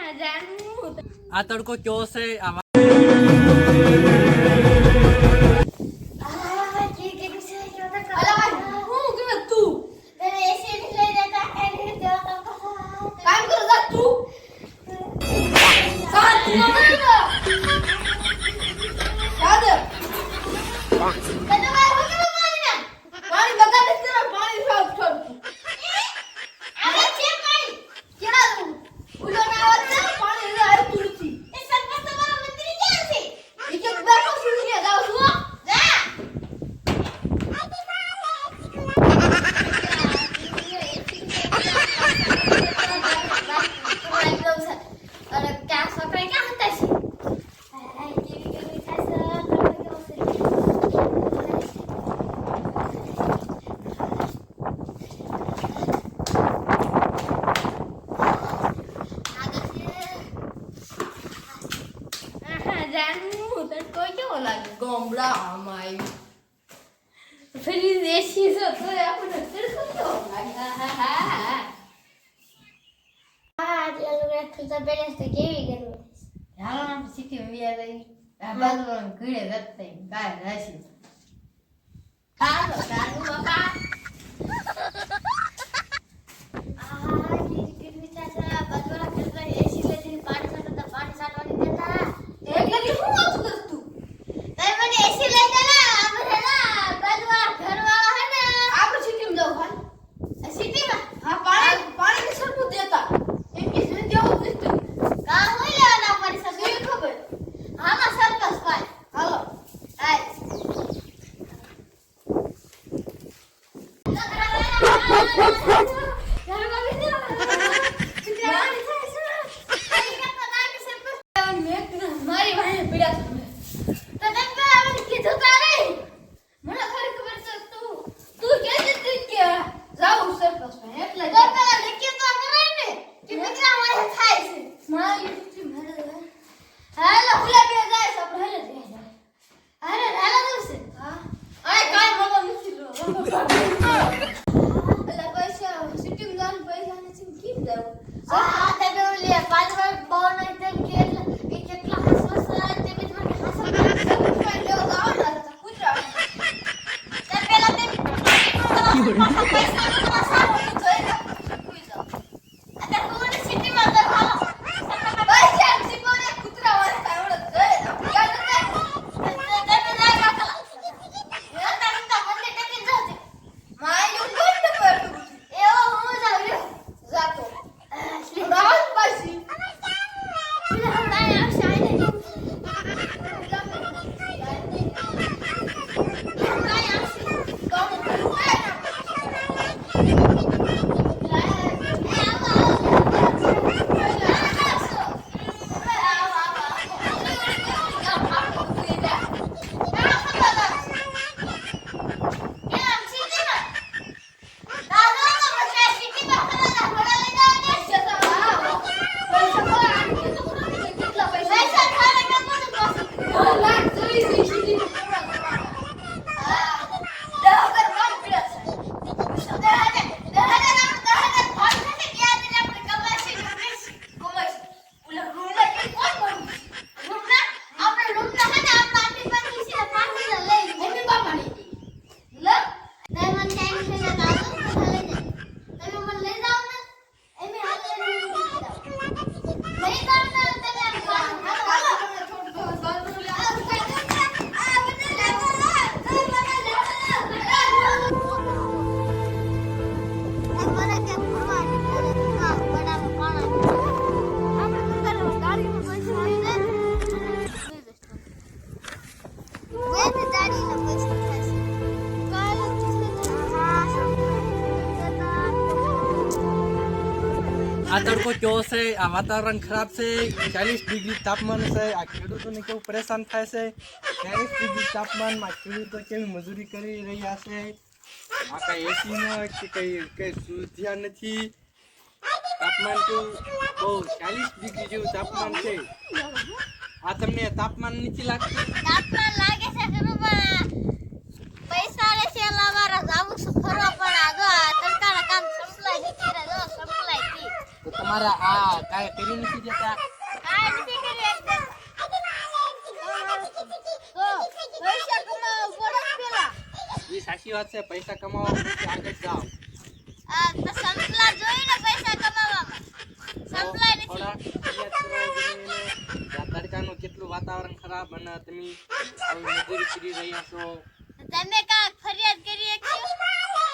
આ તડકો કેવો છે આ તડકો કેવો છે આ વાતાવરણ ખરાબ છે 40 ડિગ્રી તાપમાન છે આ ખેડૂતોને કેવું પરેશાન થાય છે 40 ડિગ્રી તાપમાનમાં ખેડૂતો કેવી મજૂરી કરી રહ્યા છે આ કઈ એસી ન કઈ સુવિધા નથી તાપમાન તો બહુ 40 ડિગ્રી જેવું તાપમાન છે આ તમને તાપમાન નથી લાગતું તાપમાન લાગે છે કે પૈસા લે છે લાવારા જાવું છું ફરવા પણ આ જો આ તડકાના કામ સંપલાય નથી રે જો સંપલાય થી તો તમારા આ કાંઈ કરી નથી દેતા? આ નથી કરી એકદમ. તો પૈસા કમાવા પડે પેલા. એ સાચી વાત છે, પૈસા કમાવા પછી આગળ જાઓ. આ તો સંપલા જોઈને પૈસા કમાવામાં. સંપલાય નથી. થોડા ફરિયાદ કરવા જોઈએ ને. આ તડકાનું કેટલું વાતાવરણ ખરાબ અને તમે આવી મજૂરી કરી રહ્યા છો. તમે કાંઈક ફરિયાદ કરી એકજો.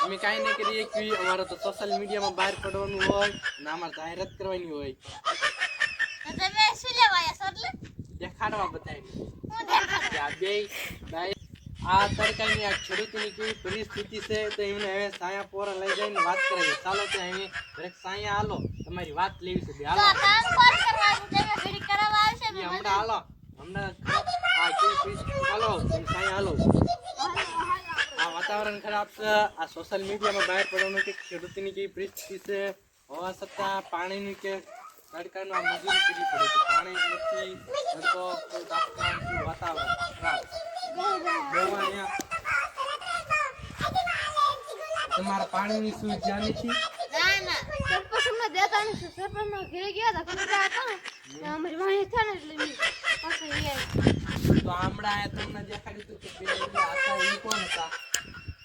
અમે કાંઈ નહીં કરીએ કે અમારે તો સોશિયલ મીડિયામાં બહાર પડવાનું હોય ને અમારે જાહેરાત કરવાની હોય. તો તમે શું લેવા આવ્યા છો એટલે? દેખાડવા બધાને. હું દેખાડું? કે આ બેય આ તડકાની આ ખેડૂતોની કેવી પરિસ્થિતિ છે તો એમને હવે સાયા પોરા લઈ જઈને વાત કરાવીએ. ચાલો તો અહીં દરેક સાયા હાલો, તમારી વાત લેવી છે. તો હાલો કામ કોણ કરવાનું? તમે ઘડી કરાવવા આવશે ઈ ને હમણાં હાલો, હમણાં આ કેવી પરિસ્થિતિ હાલો, તમે સાયા હાલો. આ વાતાવરણ ખરાબ છે, આ સોશિયલ મીડિયામાં બહાર પડવાનું કે ખેડૂતોની કેવી પરિસ્થિતિ છે, હોવા છતાં પાણીની કે તડકાનું આ મજૂરી કરવી પડે છે. પાણી નથી, તડકો, કોઈ તાપમાન, કોઈ વાતાવરણ ખરાબ. બહુ અહીંયા તમારા પાણીની સુવિધા નથી. ના ના સરપંચ અમને દેતા નથી. સરપંચના ઘરે ગયા હતા, કનોડા હતા ને, અમારી વાણી થયા ને એટલે મેં પાછા ઈ આવ્યા. તો હમણાં આ તમને દેખાડ્યું હતું કે પેલા હતા એ કોણ હતા?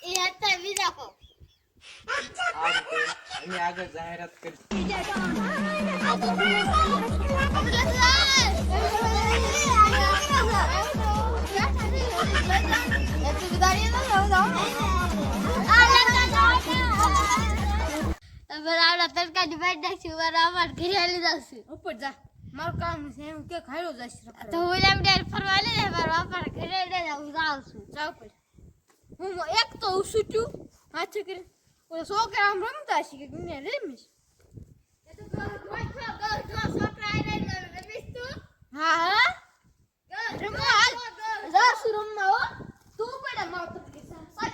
એ હતા બીજા કો. આ રીતે અમે આગળ જાહેરાત કરી. તડકાની બાદ નાખશું અમારે ઘરે લઈ જશું. ઉપર જા, મારું કામ છે એમ કે ખાયલો જશે. તો હું એમ ડેર ફરવા લઈ જાય મારા બાપા ઘરે લઈ જાઉં જાઉં છું. જાવ પર હું એક તો ઉસુટ્યું હાથે કરી ઓલો છોકરા આમ રમતા હશે કે મને રમીશ. હા હા રમવા હાલ જાશું રમવા હો. તું પડે માવતર કે સાહેબ